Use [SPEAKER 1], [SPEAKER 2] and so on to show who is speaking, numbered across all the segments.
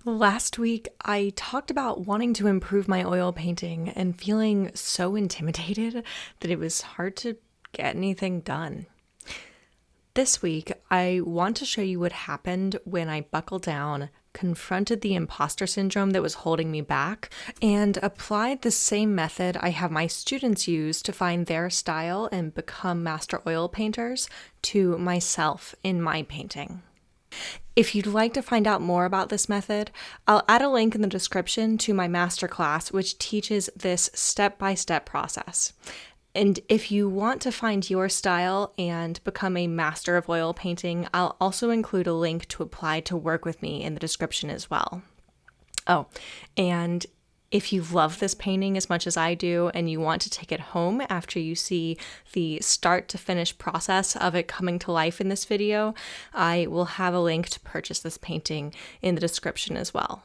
[SPEAKER 1] Last week, I talked about wanting to improve my oil painting and feeling so intimidated that it was hard to get anything done. This week, I want to show you what happened when I buckled down, confronted the imposter syndrome that was holding me back, and applied the same method I have my students use to find their style and become master oil painters to myself in my painting. If you'd like to find out more about this method, I'll add a link in the description to my masterclass, which teaches this step-by-step process. And if you want to find your style and become a master of oil painting, I'll also include a link to apply to work with me in the description as well. Oh, and if you love this painting as much as I do and you want to take it home after you see the start to finish process of it coming to life in this video, I will have a link to purchase this painting in the description as well.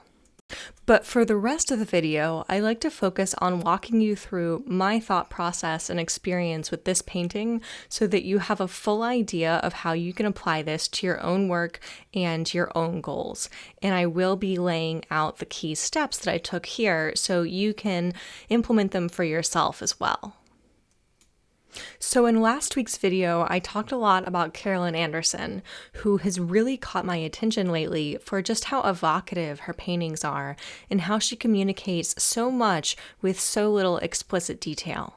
[SPEAKER 1] But for the rest of the video, I like to focus on walking you through my thought process and experience with this painting so that you have a full idea of how you can apply this to your own work and your own goals. And I will be laying out the key steps that I took here so you can implement them for yourself as well. So in last week's video, I talked a lot about Carolyn Anderson, who has really caught my attention lately for just how evocative her paintings are and how she communicates so much with so little explicit detail.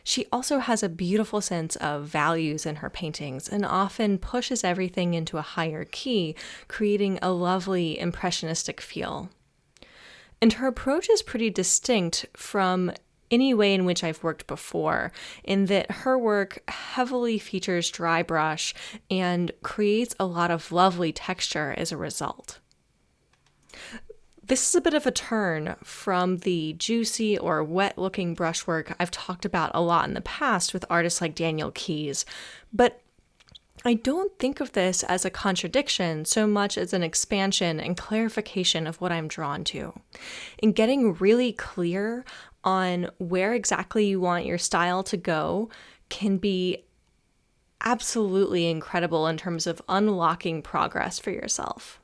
[SPEAKER 1] She also has a beautiful sense of values in her paintings and often pushes everything into a higher key, creating a lovely impressionistic feel. And her approach is pretty distinct from any way in which I've worked before, in that her work heavily features dry brush and creates a lot of lovely texture as a result. This is a bit of a turn from the juicy or wet-looking brushwork I've talked about a lot in the past with artists like Daniel Keyes, but I don't think of this as a contradiction so much as an expansion and clarification of what I'm drawn to. In getting really clear on where exactly you want your style to go can be absolutely incredible in terms of unlocking progress for yourself.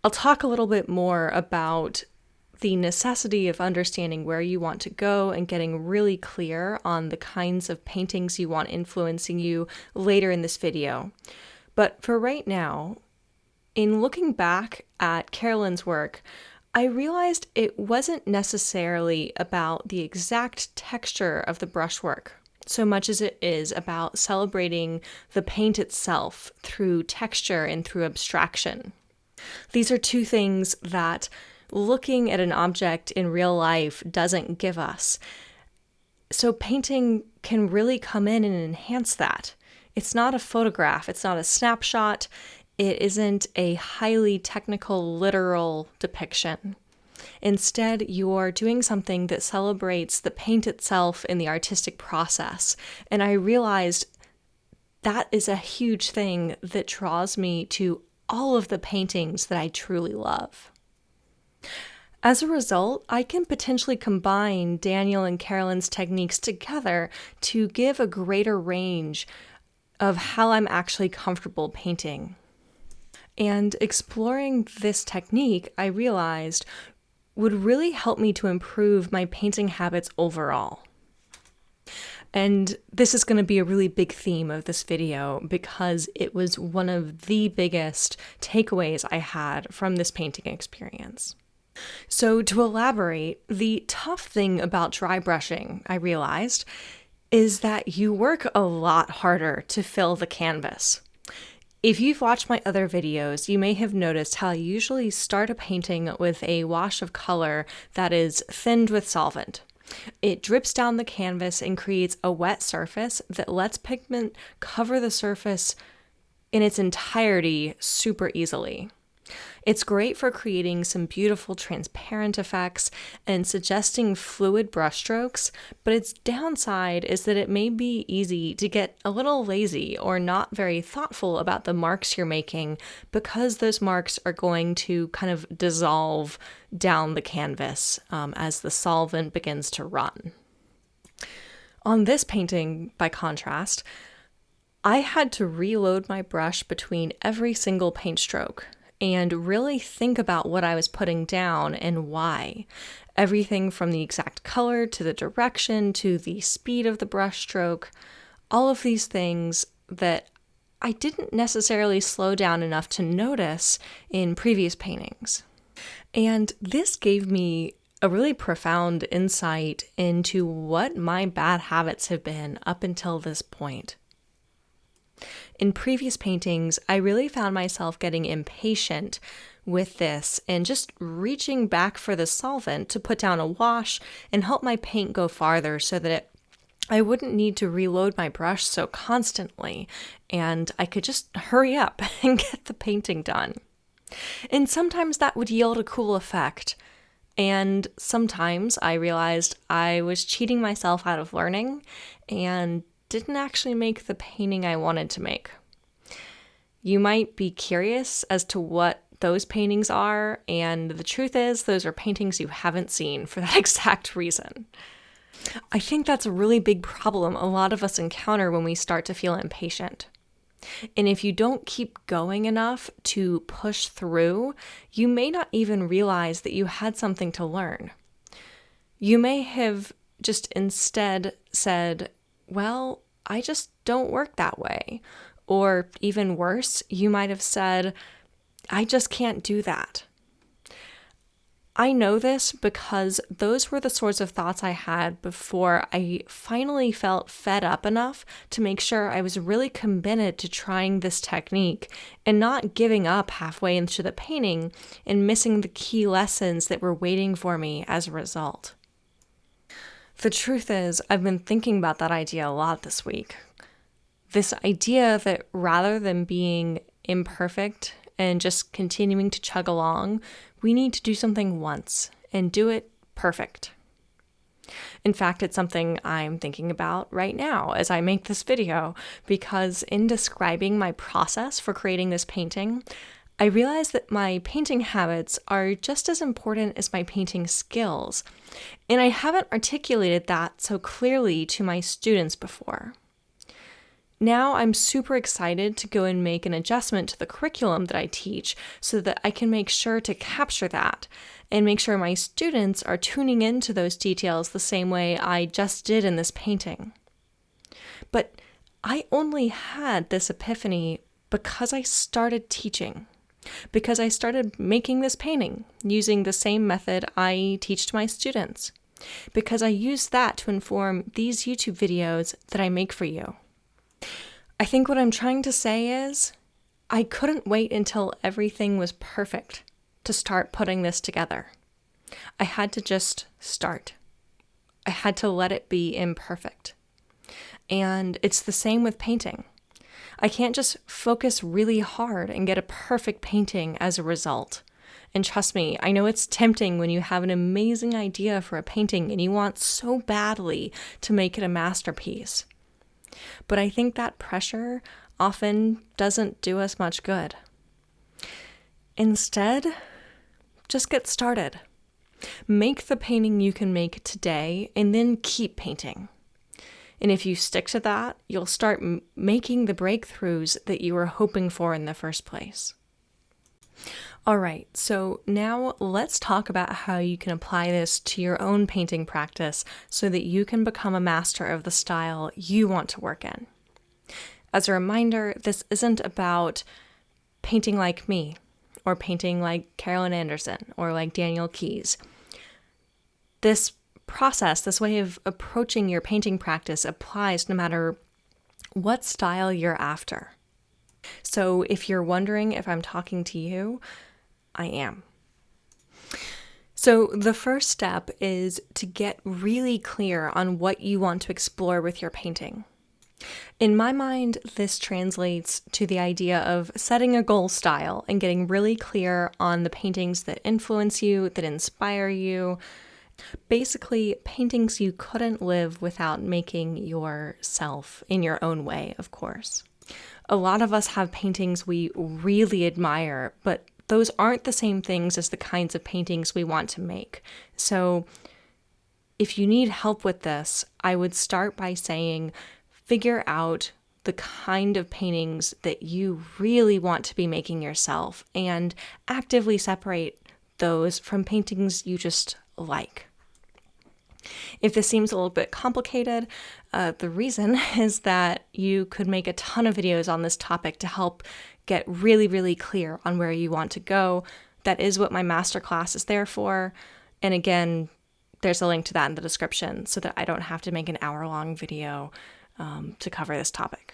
[SPEAKER 1] I'll talk a little bit more about the necessity of understanding where you want to go and getting really clear on the kinds of paintings you want influencing you later in this video. But for right now, in looking back at Carolyn's work, I realized it wasn't necessarily about the exact texture of the brushwork, so much as it is about celebrating the paint itself through texture and through abstraction. These are two things that looking at an object in real life doesn't give us. So painting can really come in and enhance that. It's not a photograph, it's not a snapshot, it isn't a highly technical, literal depiction. Instead, you're doing something that celebrates the paint itself and the artistic process. And I realized that is a huge thing that draws me to all of the paintings that I truly love. As a result, I can potentially combine Daniel and Carolyn's techniques together to give a greater range of how I'm actually comfortable painting. And exploring this technique, I realized, would really help me to improve my painting habits overall. And this is going to be a really big theme of this video because it was one of the biggest takeaways I had from this painting experience. So to elaborate, the tough thing about dry brushing, I realized, is that you work a lot harder to fill the canvas. If you've watched my other videos, you may have noticed how I usually start a painting with a wash of color that is thinned with solvent. It drips down the canvas and creates a wet surface that lets pigment cover the surface in its entirety super easily. It's great for creating some beautiful transparent effects and suggesting fluid brushstrokes, but its downside is that it may be easy to get a little lazy or not very thoughtful about the marks you're making because those marks are going to kind of dissolve down the canvas as the solvent begins to run. On this painting, by contrast, I had to reload my brush between every single paint stroke. and really think about what I was putting down and why. Everything from the exact color to the direction to the speed of the brush stroke, all of these things that I didn't necessarily slow down enough to notice in previous paintings. And this gave me a really profound insight into what my bad habits have been up until this point. In previous paintings, I really found myself getting impatient with this and just reaching back for the solvent to put down a wash and help my paint go farther so that I wouldn't need to reload my brush so constantly, and I could just hurry up and get the painting done. And sometimes that would yield a cool effect, and sometimes I realized I was cheating myself out of learning and didn't actually make the painting I wanted to make. You might be curious as to what those paintings are, and the truth is those are paintings you haven't seen for that exact reason. I think that's a really big problem a lot of us encounter when we start to feel impatient. And if you don't keep going enough to push through, you may not even realize that you had something to learn. You may have just instead said, well, I just don't work that way. Or even worse, you might have said, I just can't do that. I know this because those were the sorts of thoughts I had before I finally felt fed up enough to make sure I was really committed to trying this technique and not giving up halfway into the painting and missing the key lessons that were waiting for me as a result. The truth is, I've been thinking about that idea a lot this week. This idea that rather than being imperfect and just continuing to chug along, we need to do something once and do it perfect. In fact, it's something I'm thinking about right now as I make this video, because in describing my process for creating this painting, I realized that my painting habits are just as important as my painting skills, and I haven't articulated that so clearly to my students before. Now I'm super excited to go and make an adjustment to the curriculum that I teach so that I can make sure to capture that and make sure my students are tuning into those details the same way I just did in this painting. But I only had this epiphany because I started teaching, because I started making this painting using the same method I teach to my students, because I use that to inform these YouTube videos that I make for you. I think what I'm trying to say is, I couldn't wait until everything was perfect to start putting this together. I had to just start. I had to let it be imperfect. And it's the same with painting. I can't just focus really hard and get a perfect painting as a result. And trust me, I know it's tempting when you have an amazing idea for a painting and you want so badly to make it a masterpiece. But I think that pressure often doesn't do us much good. Instead, just get started. Make the painting you can make today and then keep painting. And if you stick to that, you'll start making the breakthroughs that you were hoping for in the first place. All right, so now let's talk about how you can apply this to your own painting practice so that you can become a master of the style you want to work in. As a reminder, this isn't about painting like me, or painting like Carolyn Anderson, or like Daniel Keyes. This process, this way of approaching your painting practice applies no matter what style you're after. So if you're wondering if I'm talking to you, I am. So the first step is to get really clear on what you want to explore with your painting. In my mind, this translates to the idea of setting a goal style and getting really clear on the paintings that influence you, that inspire you. Basically, paintings you couldn't live without making yourself in your own way, of course. A lot of us have paintings we really admire, but those aren't the same things as the kinds of paintings we want to make. So if you need help with this, I would start by saying, figure out the kind of paintings that you really want to be making yourself and actively separate those from paintings you just like. If this seems a little bit complicated, the reason is that you could make a ton of videos on this topic to help get really, really clear on where you want to go. That is what my masterclass is there for. And again, there's a link to that in the description so that I don't have to make an hour-long video to cover this topic.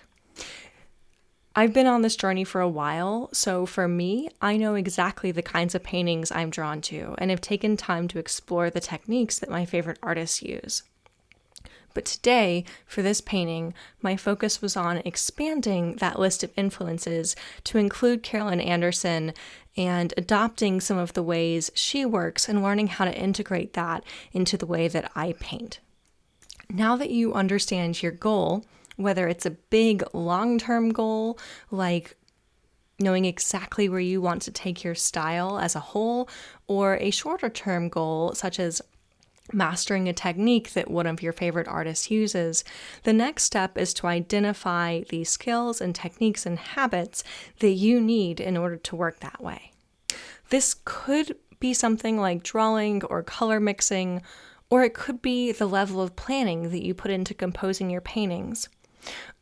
[SPEAKER 1] I've been on this journey for a while, so for me, I know exactly the kinds of paintings I'm drawn to and have taken time to explore the techniques that my favorite artists use. But today, for this painting, my focus was on expanding that list of influences to include Carolyn Anderson and adopting some of the ways she works and learning how to integrate that into the way that I paint. Now that you understand your goal, whether it's a big long-term goal, like knowing exactly where you want to take your style as a whole, or a shorter-term goal, such as mastering a technique that one of your favorite artists uses, the next step is to identify the skills and techniques and habits that you need in order to work that way. This could be something like drawing or color mixing, or it could be the level of planning that you put into composing your paintings.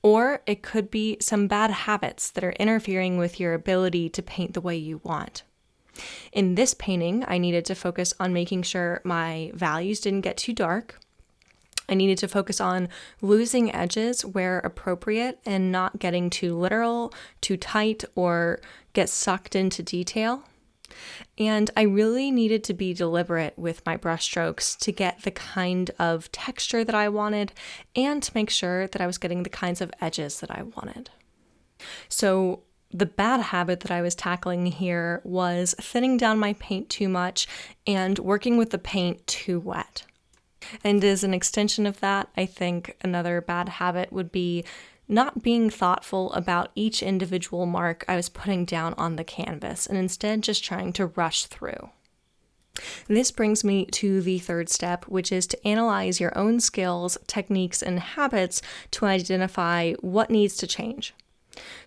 [SPEAKER 1] Or it could be some bad habits that are interfering with your ability to paint the way you want. In this painting, I needed to focus on making sure my values didn't get too dark. I needed to focus on losing edges where appropriate and not getting too literal, too tight, or get sucked into detail. And I really needed to be deliberate with my brushstrokes to get the kind of texture that I wanted and to make sure that I was getting the kinds of edges that I wanted. So the bad habit that I was tackling here was thinning down my paint too much and working with the paint too wet. And as an extension of that, I think another bad habit would be not being thoughtful about each individual mark I was putting down on the canvas and instead just trying to rush through. This brings me to the third step, which is to analyze your own skills, techniques, and habits to identify what needs to change.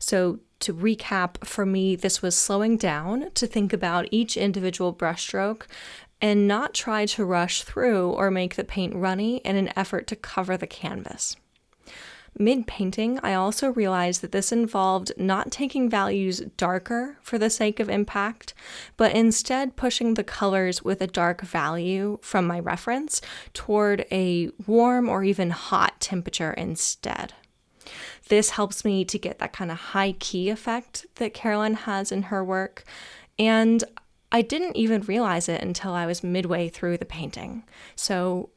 [SPEAKER 1] So to recap, for me, this was slowing down to think about each individual brushstroke and not try to rush through or make the paint runny in an effort to cover the canvas. Mid-painting, I also realized that this involved not taking values darker for the sake of impact, but instead pushing the colors with a dark value from my reference toward a warm or even hot temperature instead. This helps me to get that kind of high key effect that Carolyn has in her work, and I didn't even realize it until I was midway through the painting. So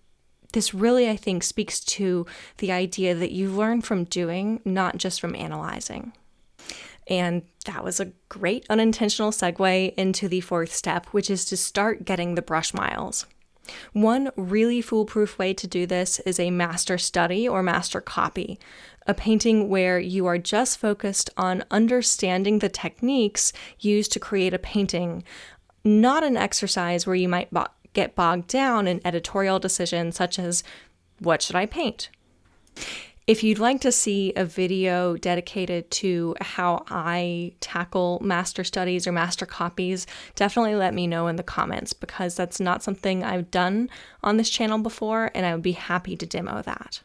[SPEAKER 1] this really, I think, speaks to the idea that you learn from doing, not just from analyzing. And that was a great unintentional segue into the fourth step, which is to start getting the brush miles. One really foolproof way to do this is a master study or master copy, a painting where you are just focused on understanding the techniques used to create a painting, not an exercise where you might get bogged down in editorial decisions such as, what should I paint? If you'd like to see a video dedicated to how I tackle master studies or master copies, definitely let me know in the comments, because that's not something I've done on this channel before, and I would be happy to demo that.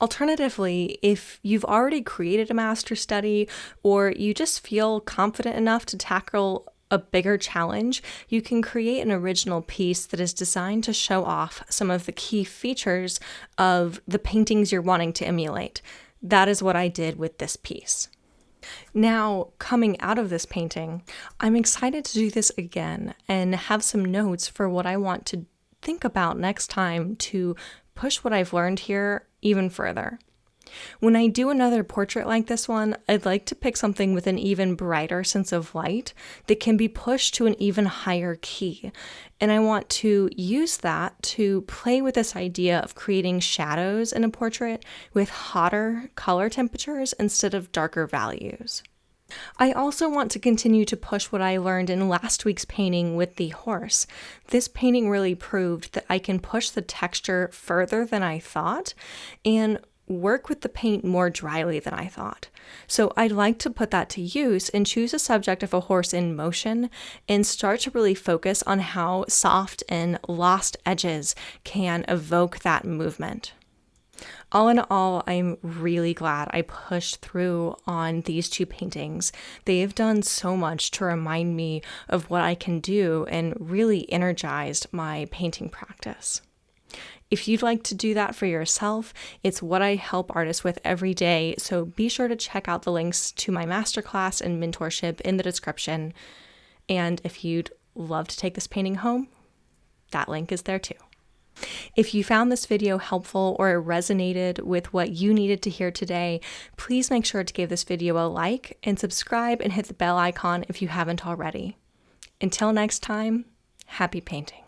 [SPEAKER 1] Alternatively, if you've already created a master study or you just feel confident enough to tackle a bigger challenge, you can create an original piece that is designed to show off some of the key features of the paintings you're wanting to emulate. That is what I did with this piece. Now, coming out of this painting, I'm excited to do this again and have some notes for what I want to think about next time to push what I've learned here even further. When I do another portrait like this one, I'd like to pick something with an even brighter sense of light that can be pushed to an even higher key. And I want to use that to play with this idea of creating shadows in a portrait with hotter color temperatures instead of darker values. I also want to continue to push what I learned in last week's painting with the horse. This painting really proved that I can push the texture further than I thought, and work with the paint more dryly than I thought. So I'd like to put that to use and choose a subject of a horse in motion and start to really focus on how soft and lost edges can evoke that movement. All in all, I'm really glad I pushed through on these two paintings. They've done so much to remind me of what I can do and really energized my painting practice. If you'd like to do that for yourself, it's what I help artists with every day, so be sure to check out the links to my masterclass and mentorship in the description. And if you'd love to take this painting home, that link is there too. If you found this video helpful or it resonated with what you needed to hear today, please make sure to give this video a like and subscribe and hit the bell icon if you haven't already. Until next time, happy painting.